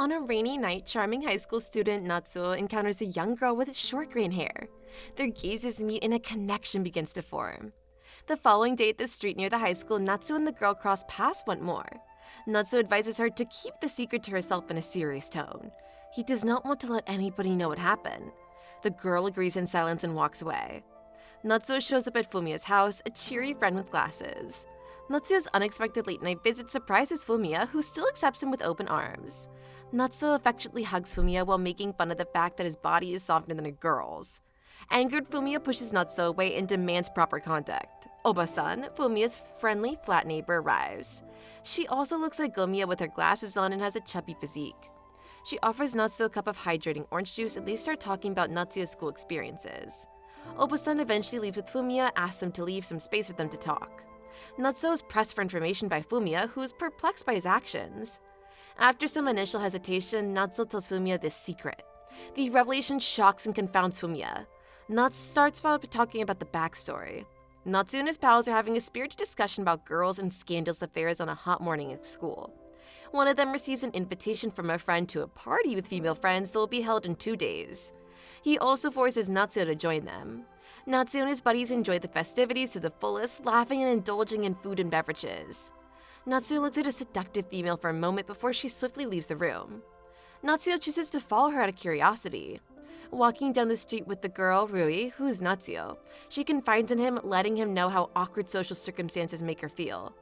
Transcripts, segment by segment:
On a rainy night, charming high school student Natsuo encounters a young girl with short green hair. Their gazes meet and a connection begins to form. The following day at the street near the high school, Natsuo and the girl cross paths once more. Natsuo advises her to keep the secret to herself in a serious tone. He does not want to let anybody know what happened. The girl agrees in silence and walks away. Natsuo shows up at Fumiya's house, a cheery friend with glasses. Natsuo's unexpected late-night visit surprises Fumiya, who still accepts him with open arms. Natsuo affectionately hugs Fumiya while making fun of the fact that his body is softer than a girl's. Angered, Fumiya pushes Natsuo away and demands proper contact. Oba-san, Fumiya's friendly flat neighbor, arrives. She also looks like Gomiya with her glasses on and has a chubby physique. She offers Natsuo a cup of hydrating orange juice and they start talking about Natsuo's school experiences. Oba-san eventually leaves with Fumiya, asks them to leave some space for them to talk. Natsuo is pressed for information by Fumiya, who is perplexed by his actions. After some initial hesitation, Natsuo tells Fumiya this secret. The revelation shocks and confounds Fumiya. Natsuo starts by talking about the backstory. Natsuo and his pals are having a spirited discussion about girls and scandalous affairs on a hot morning at school. One of them receives an invitation from a friend to a party with female friends that will be held in 2 days. He also forces Natsuo to join them. Natsuo and his buddies enjoy the festivities to the fullest, laughing and indulging in food and beverages. Natsuo looks at a seductive female for a moment before she swiftly leaves the room. Natsuo chooses to follow her out of curiosity. Walking down the street with the girl, Rui, who is Natsuo, she confides in him, letting him know how awkward social circumstances make her feel.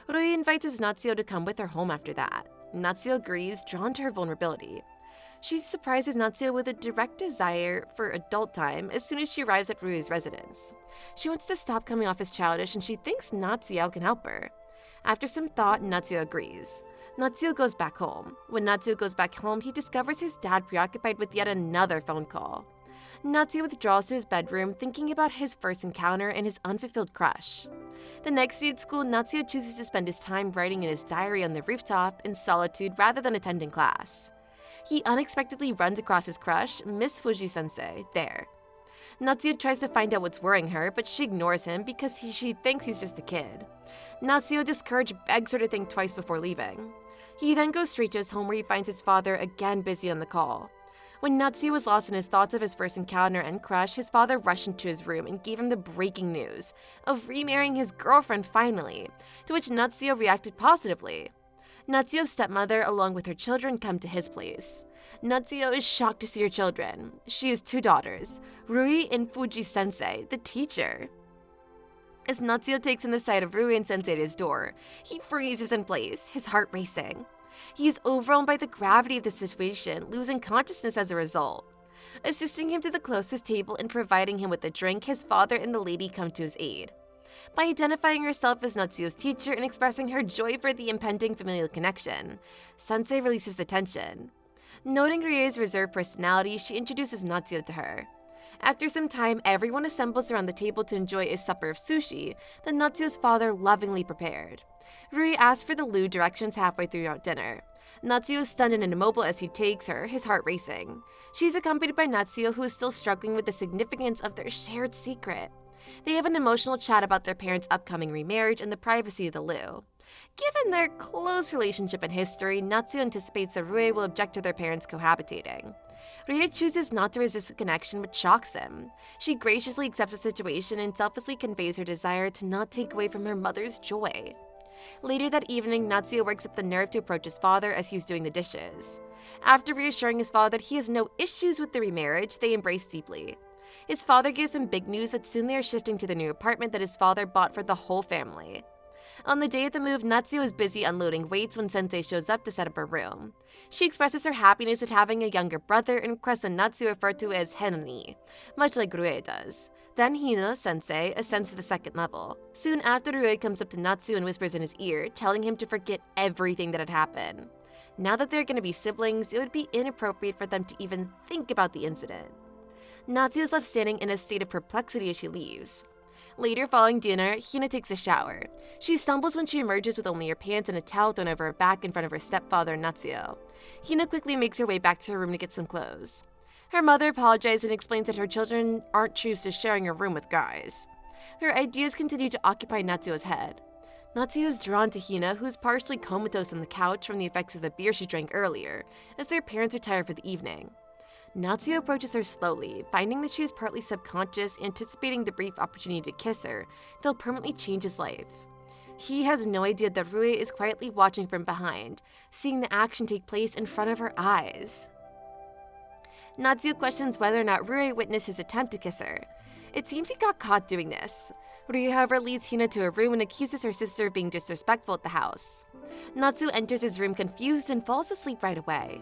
Rui invites Natsuo to come with her home after that. Natsuo agrees, drawn to her vulnerability. She surprises Natsuo with a direct desire for adult time as soon as she arrives at Rui's residence. She wants to stop coming off as childish and she thinks Natsuo can help her. After some thought, Natsuo agrees. Natsuo goes back home. When Natsuo goes back home, he discovers his dad preoccupied with yet another phone call. Natsuo withdraws to his bedroom, thinking about his first encounter and his unfulfilled crush. The next day at school, Natsuo chooses to spend his time writing in his diary on the rooftop in solitude rather than attending class. He unexpectedly runs across his crush, Miss Fuji-sensei, there. Natsuo tries to find out what's worrying her, but she ignores him because she thinks he's just a kid. Natsuo, discouraged, begs her to think twice before leaving. He then goes straight to his home where he finds his father again busy on the call. When Natsuo was lost in his thoughts of his first encounter and crush, his father rushed into his room and gave him the breaking news of remarrying his girlfriend finally, to which Natsuo reacted positively. Natsuo's stepmother, along with her children, come to his place. Natsuo is shocked to see her children. She has 2 daughters, Rui and Fuji-sensei, the teacher. As Natsuo takes in the sight of Rui and Sensei at his door, he freezes in place, his heart racing. He is overwhelmed by the gravity of the situation, losing consciousness as a result. Assisting him to the closest table and providing him with a drink, his father and the lady come to his aid. By identifying herself as Natsuo's teacher and expressing her joy for the impending familial connection, Sensei releases the tension. Noting Ryu's reserved personality, she introduces Natsuo to her. After some time, everyone assembles around the table to enjoy a supper of sushi that Natsuo's father lovingly prepared. Rui asks for the loo directions halfway throughout dinner. Natsuo is stunned and immobile as he takes her, his heart racing. She is accompanied by Natsuo, who is still struggling with the significance of their shared secret. They have an emotional chat about their parents' upcoming remarriage and the privacy of the loo. Given their close relationship and history, Natsuo anticipates that Rui will object to their parents cohabitating. Rui chooses not to resist the connection but shocks him. She graciously accepts the situation and selflessly conveys her desire to not take away from her mother's joy. Later that evening, Natsuo works up the nerve to approach his father as he's doing the dishes. After reassuring his father that he has no issues with the remarriage, they embrace deeply. His father gives him big news that soon they are shifting to the new apartment that his father bought for the whole family. On the day of the move, Natsuo is busy unloading weights when Sensei shows up to set up her room. She expresses her happiness at having a younger brother and requests that Natsuo refer to as Henoni, much like Rui does. Then Hina, Sensei, ascends to the 2nd level. Soon after, Rui comes up to Natsuo and whispers in his ear, telling him to forget everything that had happened. Now that they're going to be siblings, it would be inappropriate for them to even think about the incident. Natsuo is left standing in a state of perplexity as she leaves. Later, following dinner, Hina takes a shower. She stumbles when she emerges with only her pants and a towel thrown over her back in front of her stepfather and Natsuo. Hina quickly makes her way back to her room to get some clothes. Her mother apologizes and explains that her children aren't used to sharing a room with guys. Her ideas continue to occupy Natsuo's head. Natsuo is drawn to Hina, who's partially comatose on the couch from the effects of the beer she drank earlier, as their parents retire for the evening. Natsuo approaches her slowly, finding that she is partly subconscious, anticipating the brief opportunity to kiss her that'll permanently change his life. He has no idea that Rue is quietly watching from behind, seeing the action take place in front of her eyes. Natsuo questions whether or not Rue witnessed his attempt to kiss her. It seems he got caught doing this. Rue, however, leads Hina to a room and accuses her sister of being disrespectful at the house. Natsuo enters his room confused and falls asleep right away.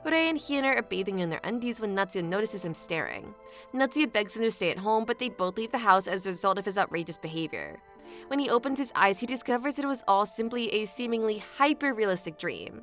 Rue and Hina are bathing in their undies when Natsuo notices him staring. Natsuo begs him to stay at home, but they both leave the house as a result of his outrageous behavior. When he opens his eyes, he discovers that it was all simply a seemingly hyper-realistic dream.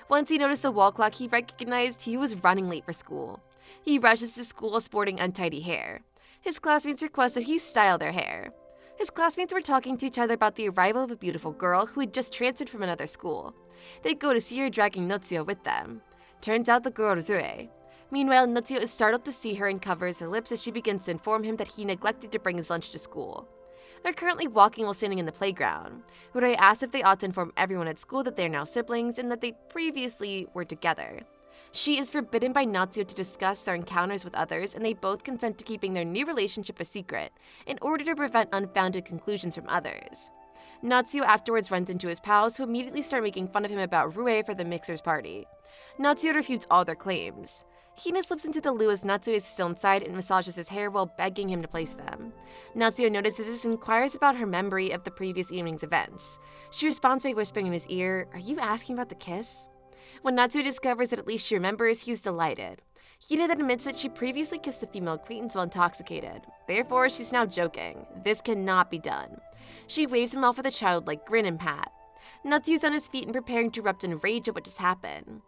Once he noticed the wall clock, he recognized he was running late for school. He rushes to school sporting untidy hair. His classmates request that he style their hair. His classmates were talking to each other about the arrival of a beautiful girl who had just transferred from another school. They go to see her, dragging Natsuo with them. Turns out the girl is Rue. Meanwhile, Natsuo is startled to see her and covers her lips as she begins to inform him that he neglected to bring his lunch to school. They're currently walking while standing in the playground. Rue asks if they ought to inform everyone at school that they are now siblings and that they previously were together. She is forbidden by Natsuo to discuss their encounters with others, and they both consent to keeping their new relationship a secret in order to prevent unfounded conclusions from others. Natsuo afterwards runs into his pals, who immediately start making fun of him about Rue for the mixer's party. Natsuo refutes all their claims. Hina slips into the loo as Natsuo is still inside and massages his hair while begging him to place them. Natsuo notices this and inquires about her memory of the previous evening's events. She responds by whispering in his ear, "Are you asking about the kiss?" When Natsuo discovers that at least she remembers, he's delighted. Hina then admits that she previously kissed a female acquaintance while intoxicated. Therefore, she's now joking. This cannot be done. She waves him off with a childlike grin and pat. Natsuo's on his feet and preparing to erupt in rage at what just happened.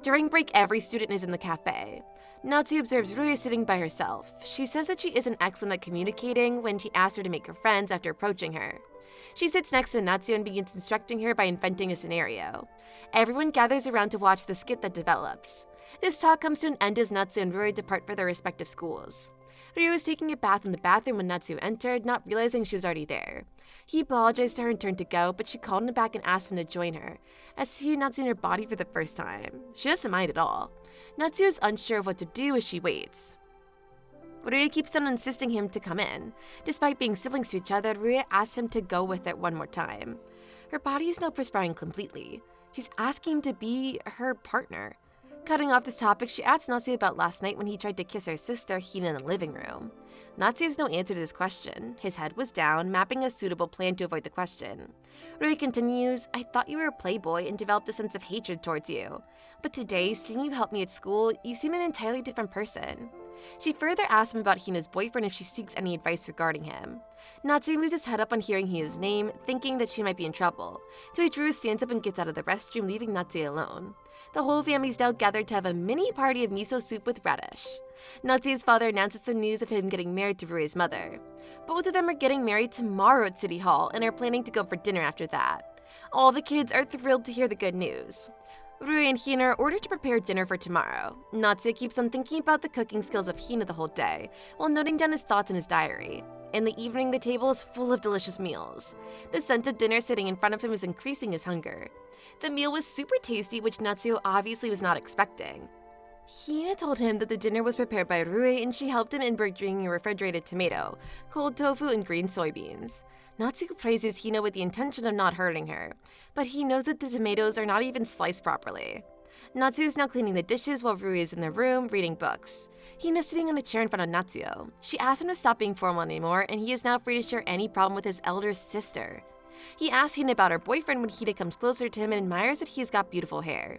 During break, every student is in the cafe. Natsuo observes Rue sitting by herself. She says that she isn't excellent at communicating when she asks her to make her friends after approaching her. She sits next to Natsuo and begins instructing her by inventing a scenario. Everyone gathers around to watch the skit that develops. This talk comes to an end as Natsuo and Rue depart for their respective schools. Rue was taking a bath in the bathroom when Natsuo entered, not realizing she was already there. He apologized to her and turned to go, but she called him back and asked him to join her, as he had not seen her body for the first time. She doesn't mind at all. Natsuo is unsure of what to do as she waits. Rue keeps on insisting him to come in. Despite being siblings to each other, Rue asks him to go with it one more time. Her body is now perspiring completely. She's asking him to be her partner. Cutting off this topic, she asks Natsuo about last night when he tried to kiss her sister, Hina, in the living room. Natsuo has no answer to this question. His head was down, mapping a suitable plan to avoid the question. Rui continues, "I thought you were a playboy and developed a sense of hatred towards you. But today, seeing you help me at school, you seem an entirely different person." She further asks him about Hina's boyfriend if she seeks any advice regarding him. Natsuo moves his head up on hearing Hina's name, thinking that she might be in trouble. So he stands up and gets out of the restroom, leaving Natsuo alone. The whole family is now gathered to have a mini party of miso soup with radish. Natsuo's father announces the news of him getting married to Rui's mother. Both of them are getting married tomorrow at City Hall and are planning to go for dinner after that. All the kids are thrilled to hear the good news. Rui and Hina are ordered to prepare dinner for tomorrow. Natsuo keeps on thinking about the cooking skills of Hina the whole day, while noting down his thoughts in his diary. In the evening, the table is full of delicious meals. The scent of dinner sitting in front of him is increasing his hunger. The meal was super tasty, which Natsuo obviously was not expecting. Hina told him that the dinner was prepared by Rui and she helped him in bringing a refrigerated tomato, cold tofu, and green soybeans. Natsuo praises Hina with the intention of not hurting her, but he knows that the tomatoes are not even sliced properly. Natsuo is now cleaning the dishes while Rui is in the room reading books. Hina is sitting on a chair in front of Natsuo. She asks him to stop being formal anymore, and he is now free to share any problem with his elder sister. He asks Hina about her boyfriend when Hina comes closer to him and admires that he's got beautiful hair.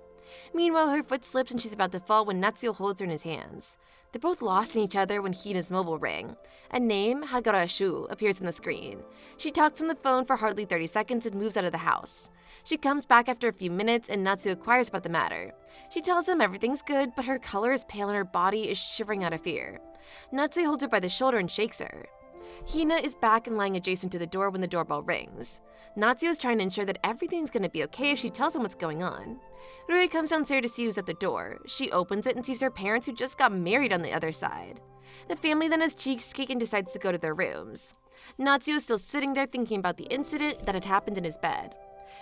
Meanwhile, her foot slips and she's about to fall when Natsuo holds her in his hands. They're both lost in each other when Hina's mobile ring. A name, Hagarashu, appears on the screen. She talks on the phone for hardly 30 seconds and moves out of the house. She comes back after a few minutes and Natsuo inquires about the matter. She tells him everything's good, but her color is pale and her body is shivering out of fear. Natsuo holds her by the shoulder and shakes her. Hina is back and lying adjacent to the door when the doorbell rings. Natsuo is trying to ensure that everything's going to be okay if she tells him what's going on. Rui comes downstairs to see who's at the door. She opens it and sees her parents who just got married on the other side. The family then has cheesecake and decides to go to their rooms. Natsuo is still sitting there thinking about the incident that had happened in his bed.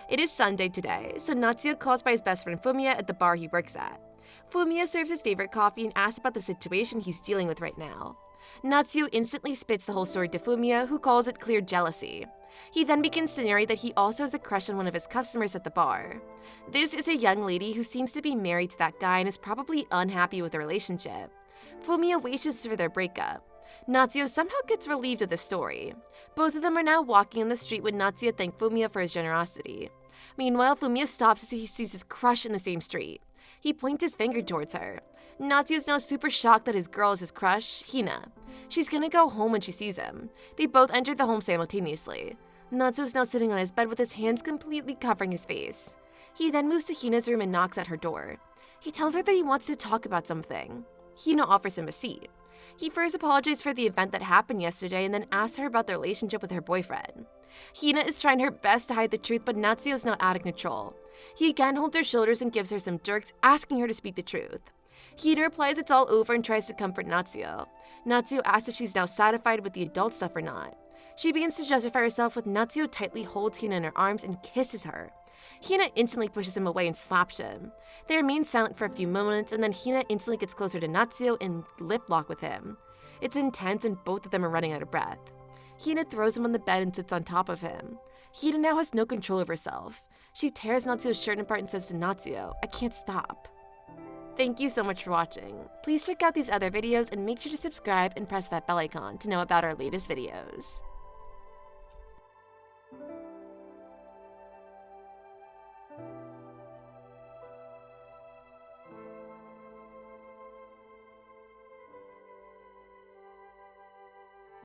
It is Sunday today, so Natsuo calls by his best friend Fumiya at the bar he works at. Fumiya serves his favorite coffee and asks about the situation he's dealing with right now. Natsuo instantly spits the whole story to Fumiya, who calls it clear jealousy. He then begins to narrate that he also has a crush on one of his customers at the bar. This is a young lady who seems to be married to that guy and is probably unhappy with the relationship. Fumiya wishes for their breakup. Natsuo somehow gets relieved of the story. Both of them are now walking on the street when Natsuo thanks Fumiya for his generosity. Meanwhile, Fumiya stops as he sees his crush in the same street. He points his finger towards her. Natsuo is now super shocked that his girl is his crush, Hina. She's gonna go home when she sees him. They both enter the home simultaneously. Natsuo is now sitting on his bed with his hands completely covering his face. He then moves to Hina's room and knocks at her door. He tells her that he wants to talk about something. Hina offers him a seat. He first apologizes for the event that happened yesterday and then asks her about the relationship with her boyfriend. Hina is trying her best to hide the truth, but Natsuo is now out of control. He again holds her shoulders and gives her some jerks, asking her to speak the truth. Hina replies it's all over and tries to comfort Natsuo. Natsuo asks if she's now satisfied with the adult stuff or not. She begins to justify herself with Natsuo tightly holds Hina in her arms and kisses her. Hina instantly pushes him away and slaps him. They remain silent for a few moments, and then Hina instantly gets closer to Natsuo and lip lock with him. It's intense and both of them are running out of breath. Hina throws him on the bed and sits on top of him. Hina now has no control of herself. She tears Natsuo's shirt apart and says to Natsuo, "I can't stop." Thank you so much for watching. Please check out these other videos and make sure to subscribe and press that bell icon to know about our latest videos.